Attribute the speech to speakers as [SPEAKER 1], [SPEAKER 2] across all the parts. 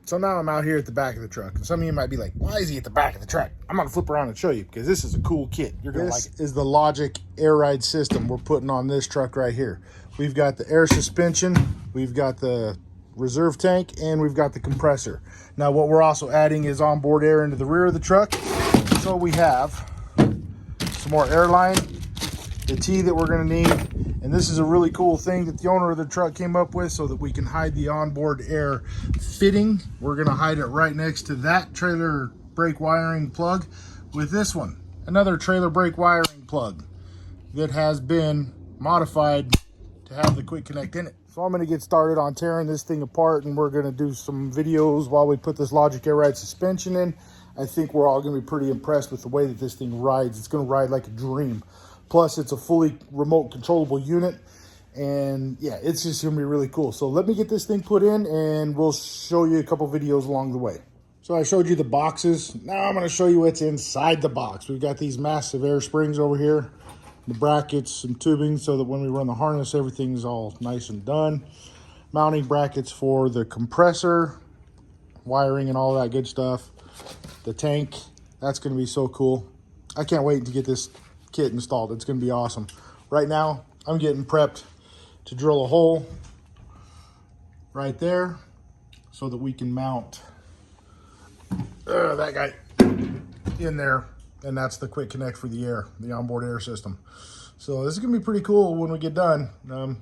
[SPEAKER 1] So now I'm out here at the back of the truck. And some of you might be like, why is he at the back of the truck? I'm gonna flip around and show you because this is a cool kit. You're gonna like it. This is the LogiQ air ride system we're putting on this truck right here. We've got the air suspension, we've got the reserve tank, and we've got the compressor. Now what we're also adding is onboard air into the rear of the truck. So we have some more airline, the T that we're gonna need, and this is a really cool thing that the owner of the truck came up with so that we can hide the onboard air fitting. We're gonna hide it right next to that trailer brake wiring plug with this one, another trailer brake wiring plug that has been modified to have the quick connect in it. So I'm gonna get started on tearing this thing apart, and we're gonna do some videos while we put this LogiQ air ride suspension in. I think we're all gonna be pretty impressed with the way that this thing rides. It's gonna ride like a dream. Plus, it's a fully remote controllable unit. And yeah, it's just gonna be really cool. So let me get this thing put in and we'll show you a couple videos along the way. So I showed you the boxes. Now I'm gonna show you what's inside the box. We've got these massive air springs over here, the brackets and tubing so that when we run the harness, everything's all nice and done. Mounting brackets for the compressor, wiring and all that good stuff. The tank, that's gonna be so cool. I can't wait to get this kit installed. It's going to be awesome. Right now I'm getting prepped to drill a hole right there so that we can mount that guy in there, and that's the quick connect for the air, the onboard air system. So this is gonna be pretty cool when we get done.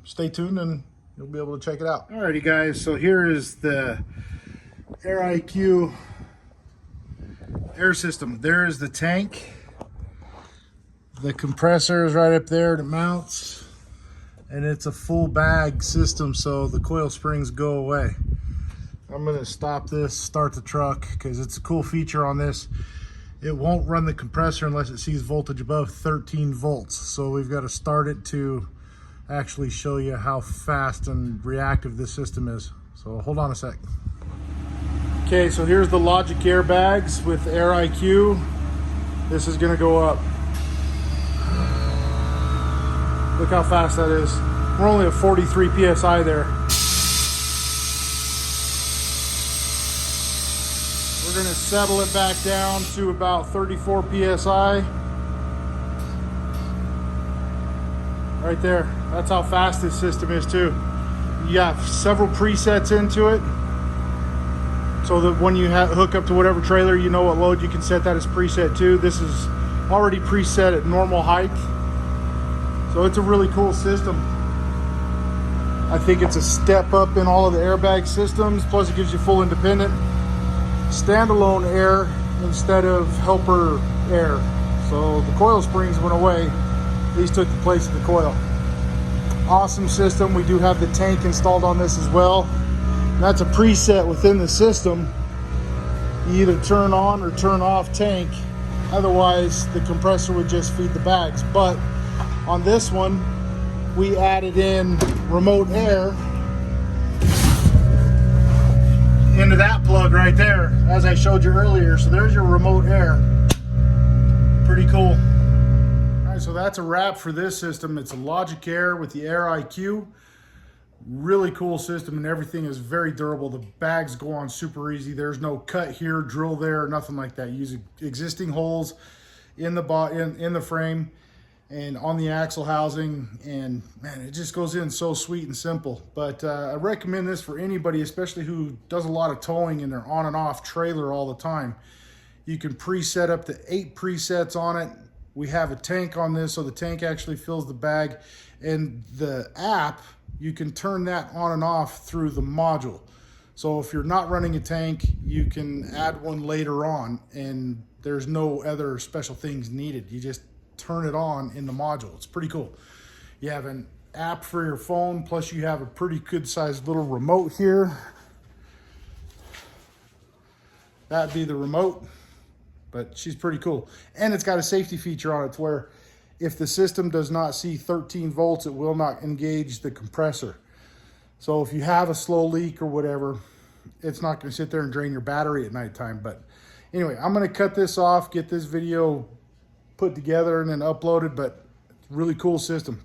[SPEAKER 1] Stay tuned and you'll be able to check it out. Alrighty guys, so here is the LogiQ air system. There is the tank. The compressor is right up there that mounts, and it's a full bag system, so the coil springs go away. I'm gonna stop this, start the truck, because it's a cool feature on this. It won't run the compressor unless it sees voltage above 13 volts. So we've got to start it to actually show you how fast and reactive this system is. So hold on a sec. Okay, so here's the LogiQ air bags with LogiQ. This is gonna go up. Look how fast that is. We're only at 43 PSI there. We're gonna settle it back down to about 34 PSI. Right there. That's how fast this system is too. You got several presets into it, so that when you hook up to whatever trailer, you know what load you can set that as preset to. This is already preset at normal height. So it's a really cool system. I think it's a step up in all of the airbag systems. Plus it gives you full independent standalone air instead of helper air. So the coil springs went away. These took the place of the coil. Awesome system. We do have the tank installed on this as well. And that's a preset within the system. You either turn on or turn off tank. Otherwise the compressor would just feed the bags. But on this one, we added in remote air into that plug right there, as I showed you earlier. So there's your remote air. Pretty cool. All right, so that's a wrap for this system. It's a LogiQ Air with the LogiQ. Really cool system, and everything is very durable. The bags go on super easy. There's no cut here, drill there, nothing like that. You use existing holes in the frame and on the axle housing, and man, it just goes in so sweet and simple. But I recommend this for anybody, especially who does a lot of towing and they're on and off trailer all the time. You can preset up to 8 presets on it. We have a tank on this, so the tank actually fills the bag, and the app, you can turn that on and off through the module. So if you're not running a tank, you can add one later on, and there's no other special things needed. You just turn it on in the module. It's pretty cool. You have an app for your phone, plus you have a pretty good sized little remote here. That'd be the remote, but she's pretty cool. And it's got a safety feature on it to where if the system does not see 13 volts, it will not engage the compressor. So if you have a slow leak or whatever, it's not going to sit there and drain your battery at nighttime. But anyway, I'm going to cut this off, get this video put together and then uploaded, but really cool system.